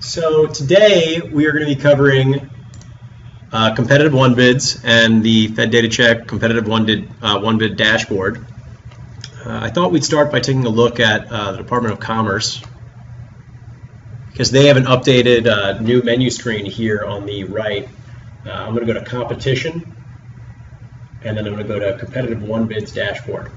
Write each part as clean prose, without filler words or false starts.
So today we are going to be covering competitive one bids and the Fed Data Check competitive one bid dashboard. I thought we'd start by taking a look at the Department of Commerce, because they have an updated new menu screen here on the right. I'm going to go to competition, and then I'm going to go to competitive one bids dashboard.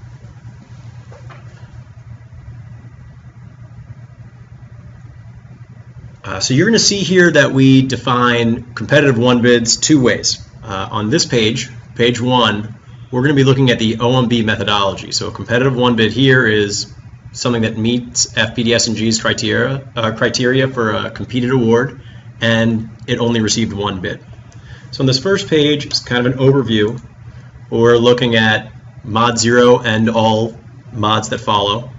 So you're going to see here that we define competitive one bids two ways. On this page, page 1, we're going to be looking at the OMB methodology. So a competitive one bid here is something that meets FPDS&G's criteria for a competed award, and it only received one bid. So on this first page, it's kind of an overview. We're looking at mod 0 and all mods that follow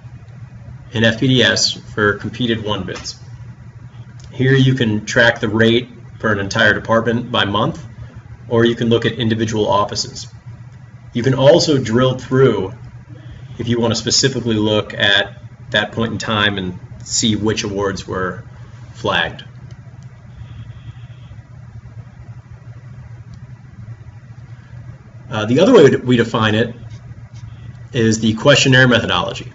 in FPDS for competed one bids. Here you can track the rate for an entire department by month, or you can look at individual offices. You can also drill through if you want to specifically look at that point in time and see which awards were flagged. The other way we define it is the questionnaire methodology.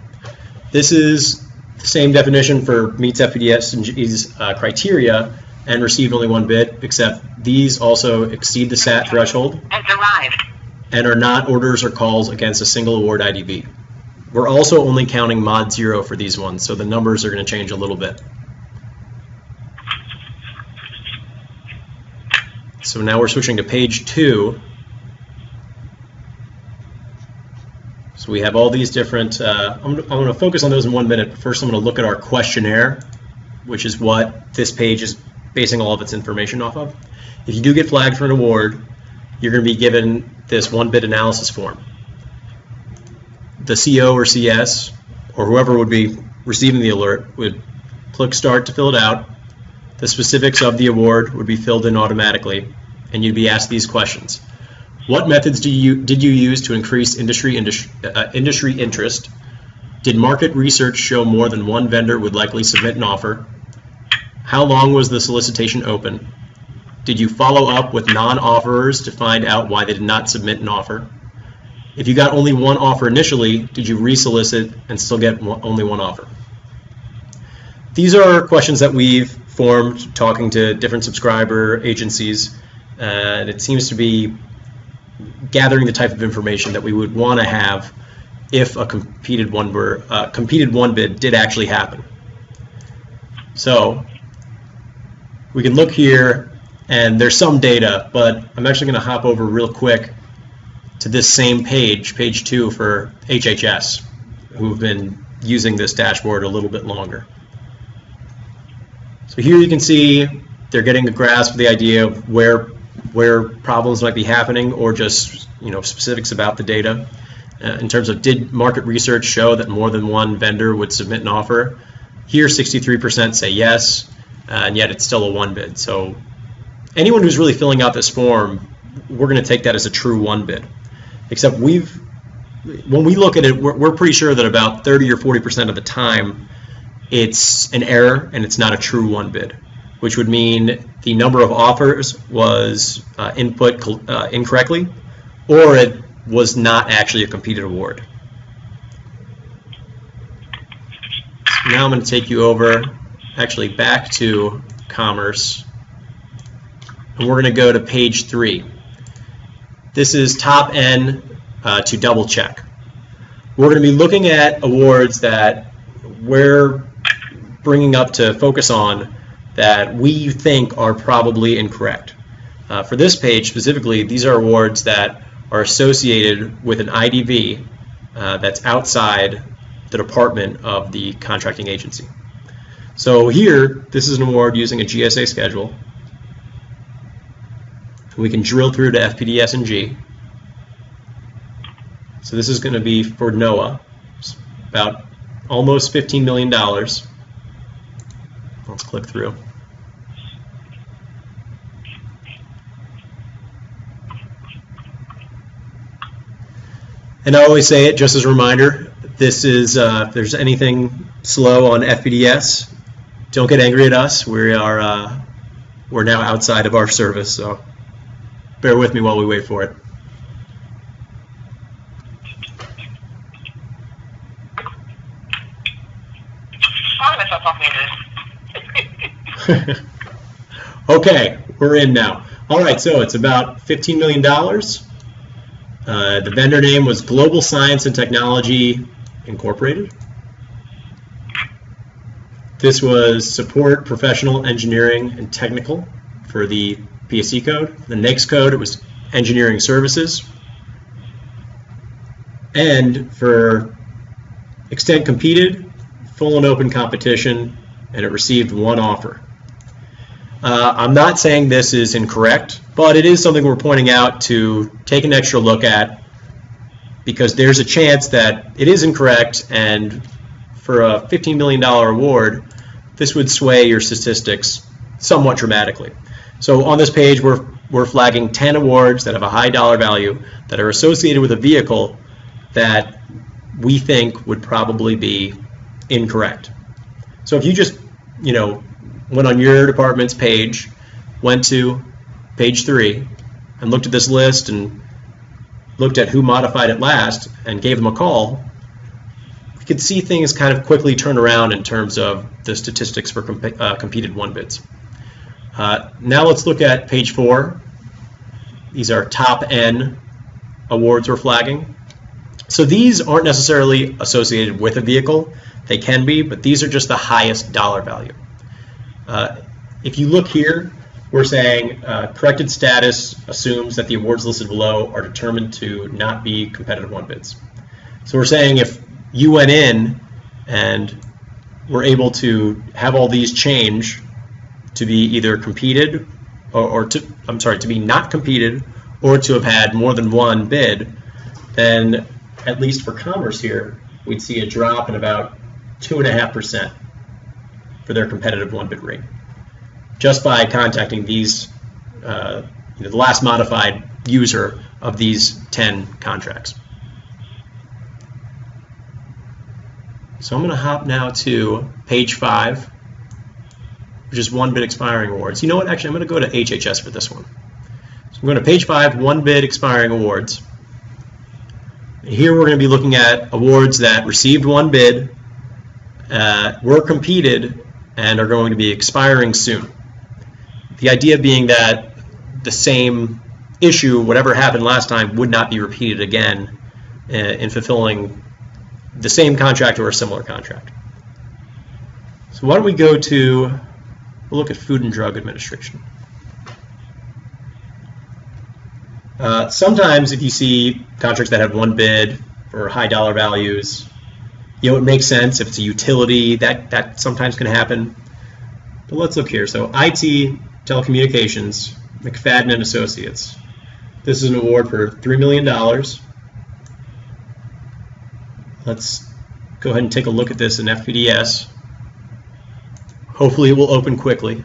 This is the same definition for meets FPDS&G's criteria and received only one bid, except these also exceed the SAT threshold and are not orders or calls against a single award IDV. We're also only counting mod 0 for these ones, so the numbers are going to change a little bit. So now we're switching to page 2. So we have all these different, I'm going to focus on those in 1 minute, but first I'm going to look at our questionnaire, which is what this page is basing all of its information off of. If you do get flagged for an award, you're going to be given this one bid analysis form. The CO or CS, or whoever would be receiving the alert, would click start to fill it out. The specifics of the award would be filled in automatically, and you'd be asked these questions. What methods did you use to increase industry interest? Did market research show more than one vendor would likely submit an offer? How long was the solicitation open? Did you follow up with non-offerers to find out why they did not submit an offer? If you got only one offer initially, did you resolicit and still get only one offer? These are questions that we've formed talking to different subscriber agencies, and it seems to be gathering the type of information that we would want to have if a competed one bid did actually happen. So we can look here, and there's some data, but I'm actually going to hop over real quick to this same page, page 2, for HHS, who've been using this dashboard a little bit longer. So here you can see they're getting a grasp of the idea of where problems might be happening, or just specifics about the data. In terms of, did market research show that more than one vendor would submit an offer? Here 63% say yes, and yet it's still a one bid. So anyone who's really filling out this form, we're going to take that as a true one bid. Except when we look at it, we're pretty sure that about 30 or 40% of the time it's an error and it's not a true one bid, which would mean the number of offers was input incorrectly, or it was not actually a competed award. Now I'm going to take you over, actually back to Commerce, and we're going to go to page 3. This is top N to double check. We're going to be looking at awards that we're bringing up to focus on that we think are probably incorrect. For this page specifically, these are awards that are associated with an IDV that's outside the department of the contracting agency. So here, this is an award using a GSA schedule. We can drill through to FPDS&G. So this is going to be for NOAA. It's about almost $15 million. Let's click through. And I always say it just as a reminder, this is, if there's anything slow on FPDS, don't get angry at us. We're now outside of our service, so bear with me while we wait for it. Okay, we're in now. All right, so it's about $15 million. The vendor name was Global Science and Technology Incorporated. This was Support Professional Engineering and Technical for the PSC code. The next code, it was Engineering Services. And for extent competed, full and open competition, and it received one offer. I'm not saying this is incorrect, but it is something we're pointing out to take an extra look at, because there's a chance that it is incorrect, and for a $15 million award, this would sway your statistics somewhat dramatically. So on this page, we're flagging 10 awards that have a high dollar value that are associated with a vehicle that we think would probably be incorrect. So if you just, went on your department's page, went to page 3, and looked at this list and looked at who modified it last and gave them a call, we could see things kind of quickly turn around in terms of the statistics for competed one bids. Now let's look at page 4. These are top N awards we're flagging. So these aren't necessarily associated with a vehicle. They can be, but these are just the highest dollar value. If you look here, we're saying corrected status assumes that the awards listed below are determined to not be competitive one bids. So we're saying if you went in and were able to have all these change to be either competed to be not competed, or to have had more than one bid, then at least for commerce here, we'd see a drop in about 2.5% for their competitive one bid rate, just by contacting these, the last modified user of these 10 contracts. So I'm going to hop now to page 5, which is one bid expiring awards. You know what? Actually, I'm going to go to HHS for this one. So I'm going to page 5, one bid expiring awards. Here we're going to be looking at awards that received one bid, were competed, and are going to be expiring soon. The idea being that the same issue, whatever happened last time, would not be repeated again in fulfilling the same contract or a similar contract. So why don't we go to, we'll look at Food and Drug Administration. Sometimes if you see contracts that have one bid for high dollar values, it makes sense. If it's a utility, that sometimes can happen. But let's look here. So IT, Telecommunications, McFadden and Associates. This is an award for $3 million. Let's go ahead and take a look at this in FPDS. Hopefully it will open quickly.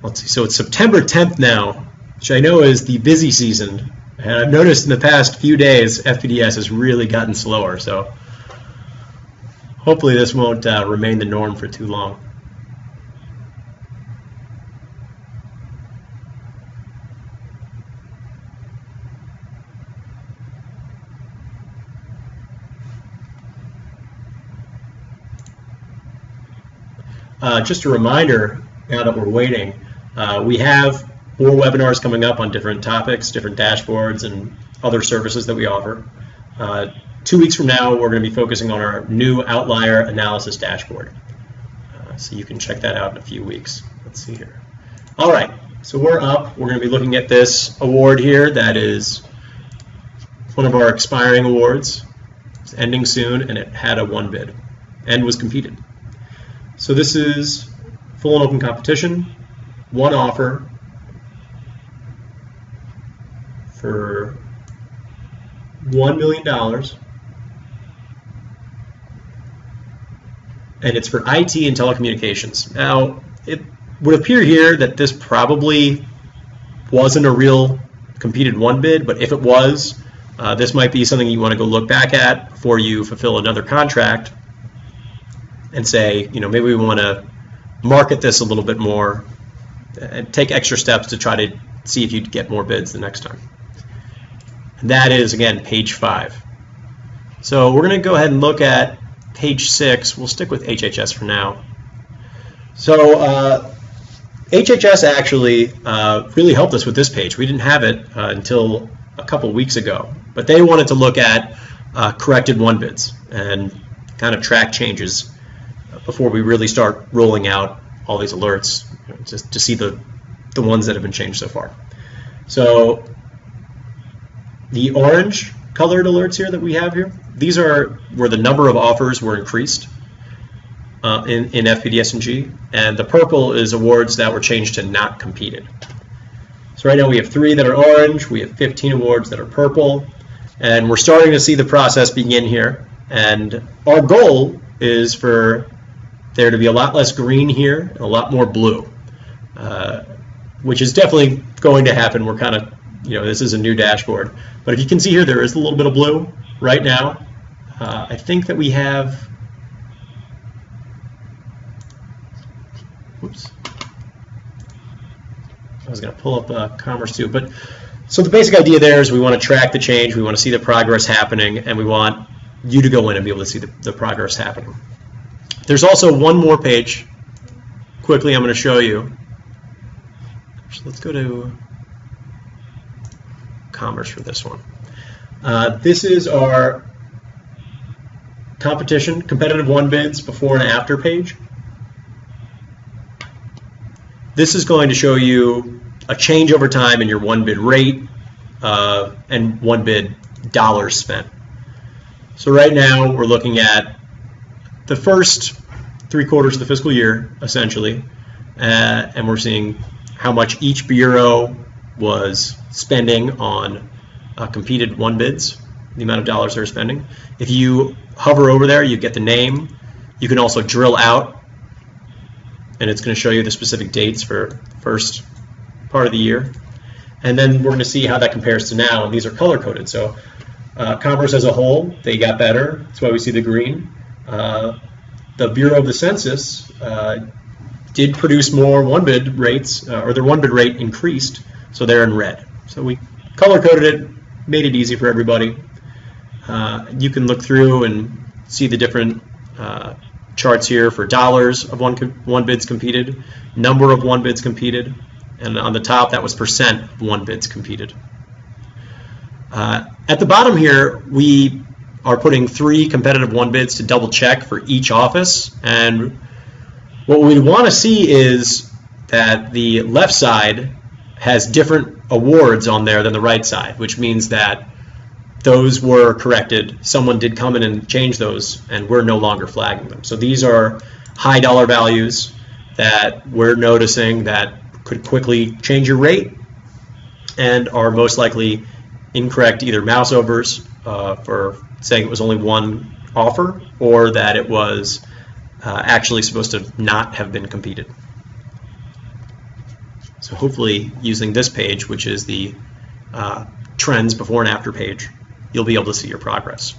Let's see, so it's September 10th now, which I know is the busy season. And I've noticed in the past few days, FPDS has really gotten slower. So hopefully this won't remain the norm for too long. Just a reminder, now that we're waiting, we have 4 webinars coming up on different topics, different dashboards, and other services that we offer. 2 weeks from now, we're going to be focusing on our new outlier analysis dashboard. So you can check that out in a few weeks. Let's see here. All right, so we're up. We're going to be looking at this award here that is one of our expiring awards. It's ending soon, and it had a one bid and was competed. So this is full and open competition, one offer for $1 million. and it's for IT and telecommunications. Now, it would appear here that this probably wasn't a real competed one bid, but if it was, this might be something you want to go look back at before you fulfill another contract and say, maybe we want to market this a little bit more and take extra steps to try to see if you get more bids the next time. And that is, again, page 5. So we're going to go ahead and look at page 6. We'll stick with HHS for now. So HHS actually really helped us with this page. We didn't have it until a couple weeks ago, but they wanted to look at corrected one bids and kind of track changes before we really start rolling out all these alerts, just to see the ones that have been changed so far. So the orange colored alerts here that we have here, these are where the number of offers were increased in FPDS&G, and the purple is awards that were changed to not competed. So right now we have 3 that are orange, we have 15 awards that are purple, and we're starting to see the process begin here. And our goal is for there to be a lot less green here and a lot more blue, which is definitely going to happen. We're kind of, this is a new dashboard. But if you can see here, there is a little bit of blue right now. I think that we have, whoops. I was going to pull up Commerce too. But so the basic idea there is we want to track the change, we want to see the progress happening, and we want you to go in and be able to see the progress happening. There's also one more page, quickly, I'm going to show you. So let's go to Commerce for this one. This is our competitive one bids before and after page. This is going to show you a change over time in your one bid rate and one bid dollars spent. So right now we're looking at the first 3 quarters of the fiscal year, essentially, and we're seeing how much each bureau was spending on competed one bids, the amount of dollars they're spending. If you hover over there, you get the name. You can also drill out, and it's going to show you the specific dates for the first part of the year. And then we're going to see how that compares to now, and these are color-coded. So Commerce as a whole, they got better. That's why we see the green. The Bureau of the Census did produce more one bid rates, or their one bid rate increased, so they're in red. So we color-coded it, made it easy for everybody. You can look through and see the different charts here for dollars of one bids competed, number of one bids competed, and on the top that was percent of one bids competed. At the bottom here, we are putting 3 competitive one bids to double check for each office, and what we want to see is that the left side has different awards on there than the right side, which means that those were corrected. Someone did come in and change those, and we're no longer flagging them. So these are high dollar values that we're noticing that could quickly change your rate and are most likely incorrect, either mouse overs for saying it was only one offer, or that it was actually supposed to not have been competed. So hopefully using this page, which is the trends before and after page, you'll be able to see your progress.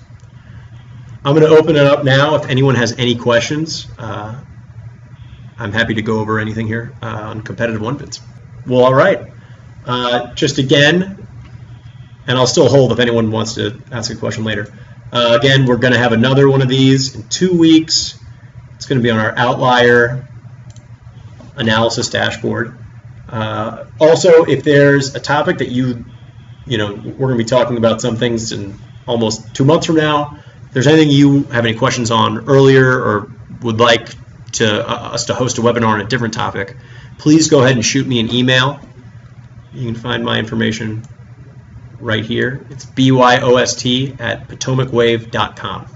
I'm going to open it up now. If anyone has any questions, I'm happy to go over anything here on competitive one bids. Well, all right. Just again, and I'll still hold if anyone wants to ask a question later. Again, we're going to have another one of these in 2 weeks. It's going to be on our outlier analysis dashboard. Also, if there's a topic that we're going to be talking about some things in almost 2 months from now. If there's anything you have any questions on earlier or would like us to host a webinar on a different topic, please go ahead and shoot me an email. You can find my information right here. It's byost@potomacwave.com.